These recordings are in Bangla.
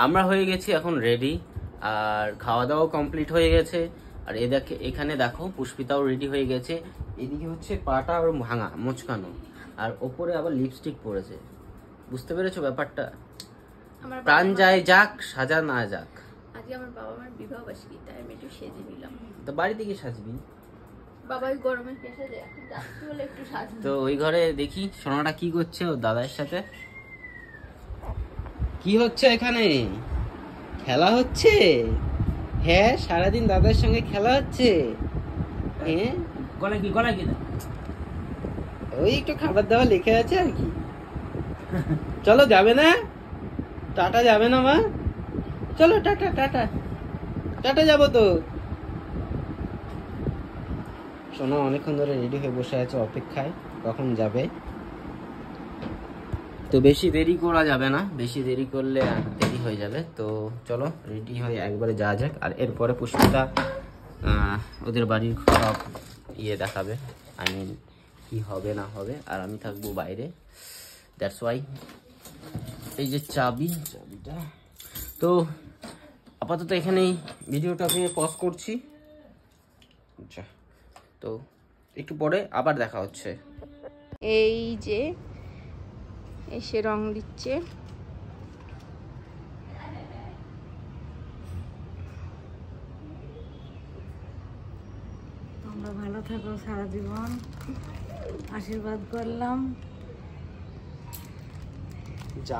আমরা হয়ে গেছি এখন রেডি, আর খাওয়া দাওয়া কমপ্লিট হয়ে গেছে। আর এখানে দেখো পুষ্পিতাও রেডি হয়ে গেছে। এদিকে হচ্ছে পাটা আর ভাঙা মোচকানো, আর ওপরে আবার লিপস্টিক পরেছে। বুঝতে পেরেছো ব্যাপারটা? প্রাণ যায় যাক, সাজা না যাক। আজকে আমার বাবা মার বিবাহ বার্ষিকী, তাই আমি একটু সেজে নিলাম। তো বাড়িতে গিয়ে সাজবি? বাবাই গরমে কেসে যায়, এখন যাচ্ছি বলে একটু সাজবো। তো ওই ঘরে দেখি সোনাটা কি করছে ওর দাদার সাথে। কি হচ্ছে এখানে? খেলা হচ্ছে? হ্যাঁ, সারাদিন দাদার সঙ্গে খেলা হচ্ছে। হ্যাঁ, গলায় কি ওই একটু খাবার দাবার লেখা আছে আর কি। চলো, যাবে না? টাটা যাবে না মা? চলো টাটা টাটা টাটা। যাবো তো। সোনা অনেকক্ষণ ধরে রেডি হয়ে বসে আছে অপেক্ষায়, কখন যাবে। তো বেশি দেরি করা যাবে না, বেশি দেরি করলে দেরি হয়ে যাবে। তো চলো রেডি হয়ে একবারে যাওয়া যাক। আর এরপরে পুষ্পিতা ওদের বাড়ির সব দেখাবে, আই মিন কি হবে না হবে। আর আমি থাকবো বাইরে, দ্যাটস ওয়াই। এই যে চাবিটা। তো আপাতত এখানেই ভিডিওটা আমি পজ করছি। আচ্ছা, তো একটু পরে আবার দেখা হচ্ছে। এই যে এসে রং দিচ্ছে। তোমরা ভালো থাকো সারা জীবন, আশীর্বাদ করলাম।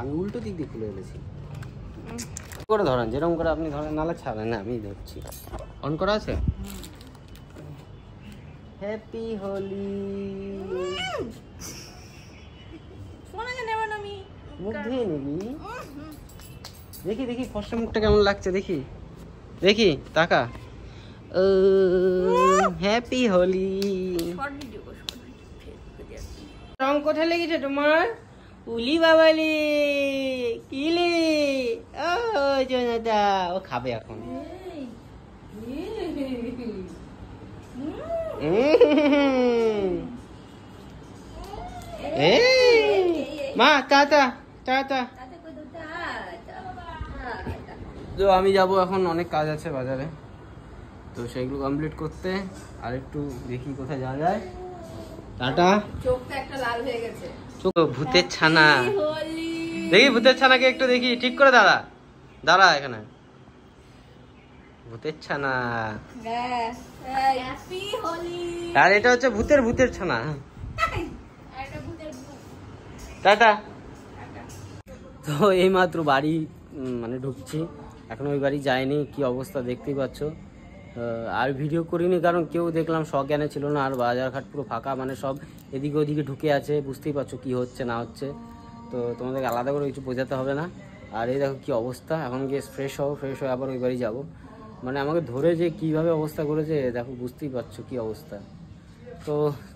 আমি উল্টো দিক দিয়ে খুলে এনেছি। করে ধরেন, যেরকম করে আপনি ধরেন, নালে ছাড়েন না, আমি ধরছি। অন করা আছে? হ্যাপি হোলি। মুখ ধুয়ে নিবি? দেখি দেখি ফর্সা মুখটা কেমন লাগছে, দেখি দেখি, তাকা। হ্যাপি হোলি। রং কোথায় লেগেছে তোমার? উলি বাবালি কিলি। ও জনতা, ও খাবে এখন। মা টাটা টাটা। তো আমি যাব এখন, অনেক কাজ আছে বাজারে, তো সেগুলো কমপ্লিট করতে। আর একটু দেখি কোথায় যাওয়া যায়। টাটা। চোখটা একটা লাল হয়ে গেছে। চোখ ভূতের ছানা। দেখি ভূতের ছানাকে একটু দেখি, ঠিক করে দাঁড়া দাঁড়া এখানে। ভূতের ছানা। আর এটা হচ্ছে ভূতের ছানা। টাটা। তো এই মাত্র বাড়ি মানে ঢুকছি, এখন ওই বাড়ি যায়নি, কি অবস্থা দেখতেই পাচ্ছ। আর ভিডিও করিনি কারণ কেউ দেখলাম সজ্ঞানে ছিল না, আর বাজারঘাট পুরো ফাঁকা, মানে সব এদিকে ওদিকে ঢুকে আছে, বুঝতেই পারছো কি হচ্ছে না হচ্ছে। তো তোমাদেরকে আলাদা করে কিছু বোঝাতে হবে না। আর এই দেখো কি অবস্থা, এখন গিয়ে ফ্রেশ হয়ে আবার ওই বাড়ি যাবো। মানে আমাকে ধরে যে কিভাবে অবস্থা করেছে দেখো, বুঝতেই পারছো কি অবস্থা। তো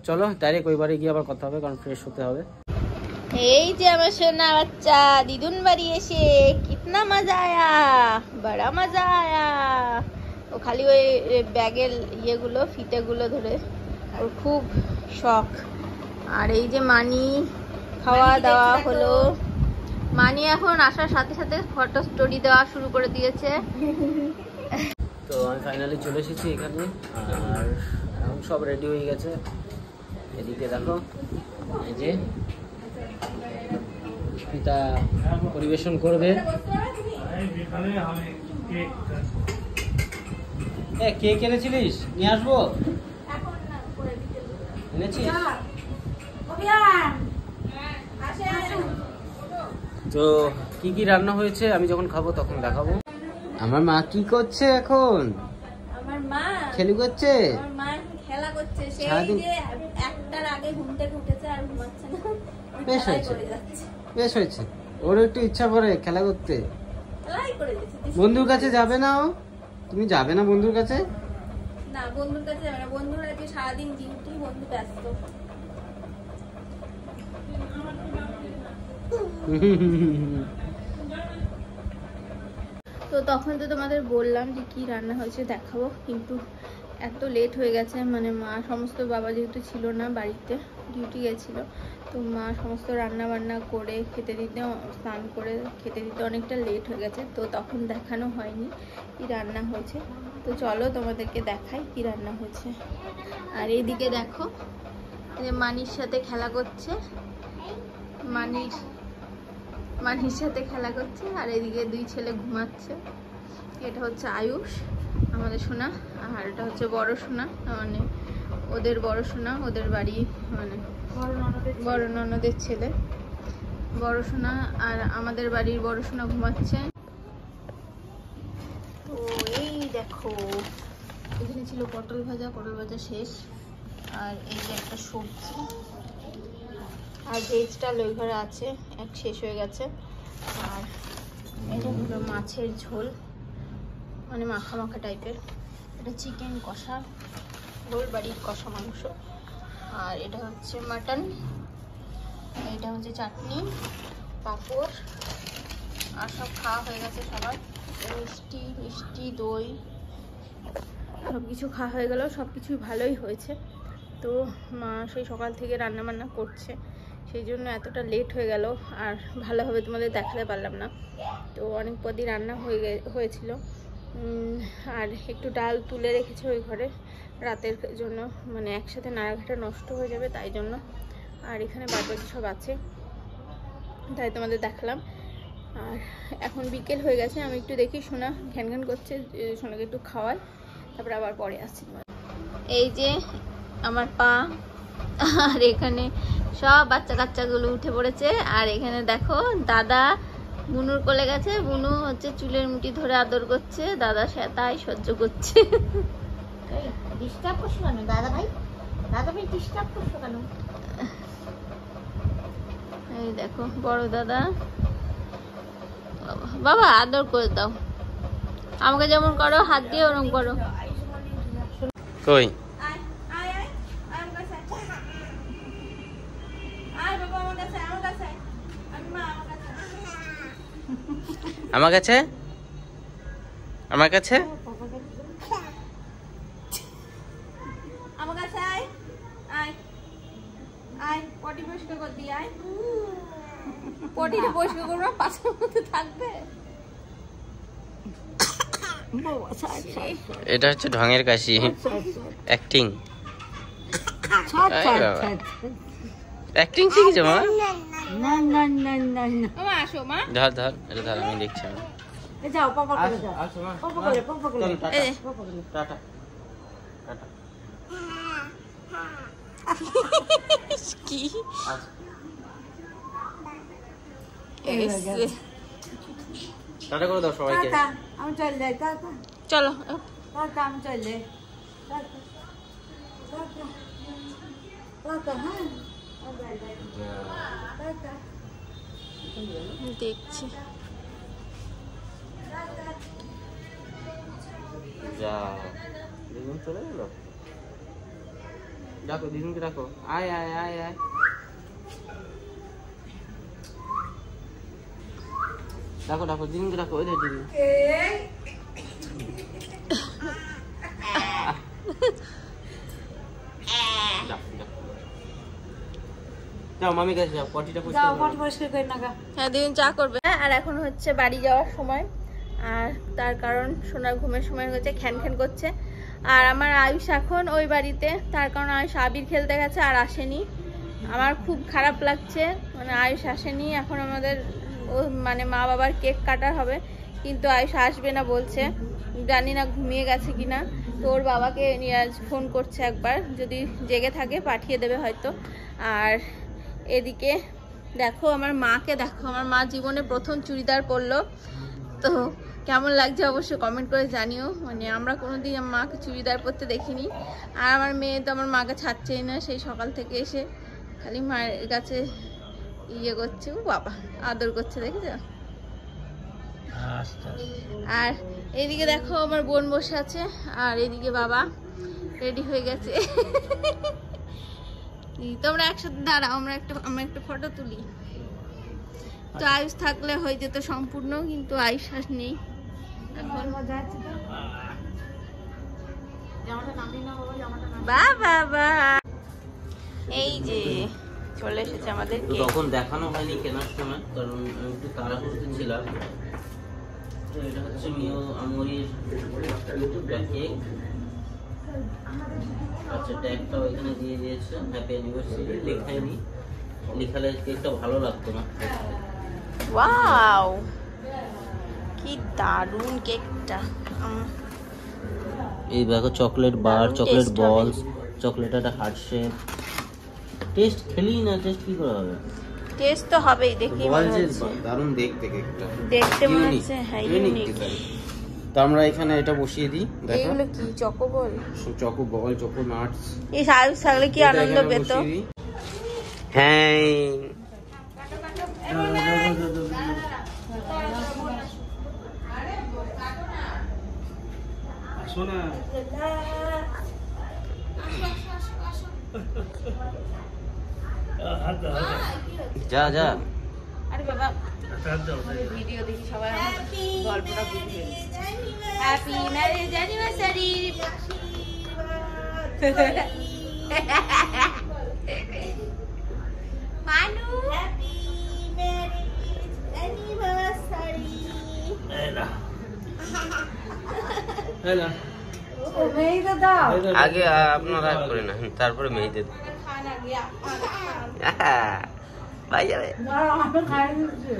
চলো ডাইরেক্ট ওই বাড়ি গিয়ে আবার কথা হবে, কারণ ফ্রেশ হতে হবে। এই যে আমার সোনা বাচ্চা দিদুন বাড়ি এসে কিতনা মজা আয়া, বড়া মজা আয়া। ও খালি ওই ব্যাগের ইয়েগুলো ফিতেগুলো ধরে ওর খুব শখ। আর এই যে মানি, খাওয়া দাওয়া হলো। মানি এখন আসার সাথে সাথে ফটো স্টোরি দেওয়া শুরু করে দিয়েছে। তো আমি ফাইনালি চলে এসেছি এখানে, আর এখন সব রেডি হয়ে গেছে। এদিকে দেখো, এই যে পিতা পরিবেশন করবে। কেক এনেছিলিস? নিয়ে আসবো? এনেছিস? তো কি কি রান্না হয়েছে আমি যখন খাবো তখন দেখাবো। আমার মা কি করছে এখন? আমার মা খেলি করছে। আমার মা খেলা করছে, সেই যে একটার আগে ঘুম থেকে উঠেছে আর ঘুমাচ্ছে না। বেশ হয়েছে, বেশ হয়েছে। ওর একটু ইচ্ছা করে খেলা করতে। বন্ধুর কাছে যাবে না ও? তুমি যাবে না বন্ধুর কাছে? না, বন্ধুর কাছে যাবে না। বন্ধুর আজকে সারাদিন ডিউটি, বন্ধু ব্যস্ত। তো তখন তো তোমাদের বললাম যে কি রান্না হয়েছে দেখাবো, কিন্তু এত লেট হয়ে গেছে, মানে মা সমস্ত, বাবা যেহেতু ছিল না বাড়িতে, ডিউটি গেছিলো, তো তো মা সমস্ত রান্না বান্না করে খেতে দিতে, স্নান করে খেতে দিতে অনেকটা লেট হয়ে গেছে, তো তখন দেখানো হয়নি কি রান্না হয়েছে। তো চলো তোমাদেরকে দেখাই কি রান্না হয়েছে। আর এইদিকে দেখো যে মানির সাথে খেলা করছে, মানির সাথে খেলা করছে, আর এদিকে দুই ছেলে ঘুমাচ্ছে। এটা হচ্ছে আয়ুষ আমাদের সোনা, আর এটা হচ্ছে বড় সোনা, মানে ওদের বড় সোনা, ওদের বাড়ি মানে বড় ননদের ছেলে বড় সোনা, আর আমাদের বাড়ির বড় সোনা ঘুমাচ্ছে। তো এই দেখো এখানে ছিল পটল ভাজা শেষ, আর এই যে একটা সবজি, আর ভেজটা ওই ঘরে আছে, এক শেষ হয়ে গেছে। আর এটা হলো মাছের ঝোল, মানে মাখা মাখা টাইপের। এটা চিকেন কষা, ঝোল বাড়ির কষা মাংস। আর এটা হচ্ছে মাটন, এটা হচ্ছে চাটনি, পাঁপড়, আর সব খাওয়া হয়ে গেছে সবার। মিষ্টি দই সব কিছু খাওয়া হয়ে গেল, সব কিছুই ভালোই হয়েছে। তো মা সেই সকাল থেকে রান্না বান্না করছে, সেই জন্য এতটা লেট হয়ে গেল, আর ভালোভাবে তোমাদের দেখাতে পারলাম না। তো অনেক পদই রান্না হয়েছিল। আর একটু ডাল তুলে রেখেছে ওই ঘরে রাতের জন্য, মানে একসাথে নাড়াঘাটা নষ্ট হয়ে যাবে তাই জন্য। আর এখানে বাদবাকি সব আছে, তাই তোমাদের দেখালাম। আর এখন বিকেল হয়ে গেছে, আমি একটু দেখি সোনা ঘ্যান ঘ্যান করছে, সোনাকে একটু খাওয়াই, তারপরে আবার পরে আসছি। এই যে আমার পা, আর এখানে সব বাচ্চা কাচ্চাগুলো উঠে পড়েছে। আর এখানে দেখো দাদা বুনুর কোলে গেছে, বুনু হচ্ছে চুলের মুঠি ধরে আদর করছে, দাদা সেটাই সহ্য করছে। ডিস্টার্ব করছো কেন দাদা ভাই? দাদা ভাই ডিস্টার্ব করছো কেন? এই দেখো বড় দাদা, বাবা আদর করে দাও, আমাকে যেমন করো হাত দিয়ে ওরকম করো। কই আমার কাছে, আমার কাছে, আমার কাছে আয়, আয় আয়, পটি পরিষ্কার করে দি, আয়। পটিটা পরিষ্কার করবো, পাশের মধ্যে থাকবে। এটা হচ্ছে ঢঙের কাশি, অ্যাক্টিং। অ্যাক্টিং শিখেছো মা? না না না না না, মা আসো, মা ধর ধর, এটা ধর, আমি দেখছি। এ যাও পাপা করে যাও, পাপা করে পাপা করে টাটা টাটা। কি টাটা করে দাও সবাইকে। টাটা, আমি চল যাই, টাটা চলো। টাটা, আমি চল যাই, টাটা টাটা টাটা, হ্যাঁ টাটা। দেখছি যা দিদুন চলে গেল, ডাকো দিদুনকে, ডাকো, আয় আয় আয় আয়। ডাকো ডাকো দিদুনকে, ডাকো, ওই দেখ দিদুন। যাও মামি কাছে যাও, পটিটা যাও পটি পরিষ্কার করে নাগা। হ্যাঁ দিন চা করবে। আর এখন হচ্ছে বাড়ি যাওয়ার সময়, আর তার কারণ সোনার ঘুমের সময় হচ্ছে, খ্যান খ্যান করছে। আর আমার আয়ুষ এখন ওই বাড়িতে, তার কারণ আয়ুষ আবির খেলতে গেছে আর আসেনি। আমার খুব খারাপ লাগছে, মানে আয়ুষ আসেনি। এখন আমাদের মানে মা বাবার কেক কাটার হবে, কিন্তু আয়ুষ আসবে না বলছে, জানি না ঘুমিয়ে গেছে কিনা। তো ওর বাবাকে নিয়ে আজ ফোন করছে একবার, যদি জেগে থাকে পাঠিয়ে দেবে হয়তো। আর এদিকে দেখো আমার মাকে, দেখো আমার মা জীবনে প্রথম চুড়িদার পরলো, তো কেমন লাগছে অবশ্যই কমেন্ট করে জানিও। মানে আমরা কোনোদিন আমার মাকে চুড়িদার পরতে দেখিনি। আর আমার মেয়ে তো আমার মাকে ছাড়ছেই না, সেই সকাল থেকে এসে খালি মায়ের কাছে ইয়ে করছে, ও বাবা আদর করছে, দেখেছো? আর এইদিকে দেখো আমার বোন বসে আছে, আর এদিকে বাবা রেডি হয়ে গেছে। তোমরা একসাথে দাঁড়াও, আমরা একটা ফটো তুলি। তো আয়ুষ থাকলে হয়ে যেত সম্পূর্ণ, কিন্তু আয়ুষ আস নেই এখন। বাবা এই যে চলে এসেছে আমাদের তো কেক। তখন দেখানো হয়নি কেনার সময়, কারণ আমি একটু তাড়াহুড়োতে ছিলাম। তো এটা হচ্ছে মিও আমরির কেক। আচ্ছা, ট্যাগটাও এখানে দিয়ে দিয়েছে, হ্যাপি অ্যানিভার্সারি। লেখায়নি, লেখালে কেকটা ভালো লাগতো না। ওয়াও, কি দারুণ কেকটা। এই দেখো চকলেট বার, দারুণ চকলেট taste বলস, চকলেট একটা হার্ট শেপ। টেস্ট খেলেই না, টেস্ট কি করে হবে? টেস্ট তো হবেই, দেখি মনে হচ্ছে। দারুণ দেখতে কেকটা, দেখতে মনে Unique, হচ্ছে হ্যাঁ unique ইউনিক। design। তো আমরা এখানে এটা বসিয়ে দিই, দেখো এইগুলো কি চকোবল? চকো বল, চকো নাটস। এই শাহরুখ থাকলে কি আনন্দ পেত। হ্যাঁ, শোনা যা যা। আরে বাবা, ভিডিও দেখি সবাই আমার গল্পটা বুঝবে। Happy marriage anniversary. মানু হ্যাপি ম্যারেজ অ্যানিভার্সারি। মেয়েকে দাও। আগে আপনারা করে না, তারপরে মেয়েদের খানা গিয়া ভাই যাবে। আমি খাই দিচ্ছি।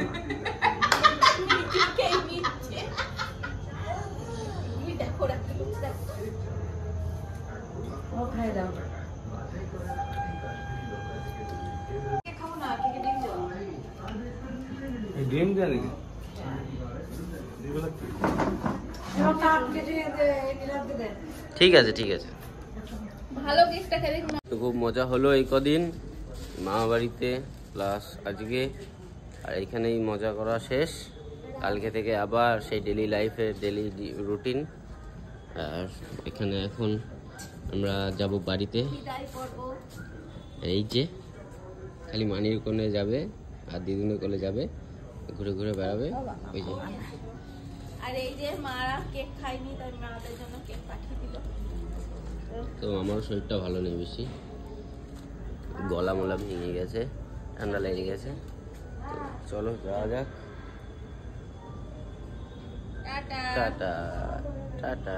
দেখো ও খাই দাও। ডিম দেয়া নাকি? এবার কাপ কেটে দে, এগুলোকে দে। ঠিক আছে ঠিক আছে। ভালো কেকটা খেলে তো খুব মজা হলো এই কদিন মামা বাড়িতে, প্লাস আজকে। আর এইখানেই মজা করা শেষ। কালকে থেকে আবার সেই ডেলি লাইফের ডেলি রুটিন। আর এখানে এখন আমরা যাব বাড়িতে। এই যে খালি মানির কোণে যাবে আর দিদুনের কোলে যাবে, ঘুরে ঘুরে বেড়াবে। ওই যে আর এই যে মারা কেক খাইনি, তাই মাদের জন্য কেক পাঠিয়ে দিল। তো আমারও শরীরটা ভালো নেই বেশি, গলা মলা ভেঙে গেছে, ঠান্ডা লেগে গেছে। তো চলো যাওয়া যাক। টাটা। Tata tata.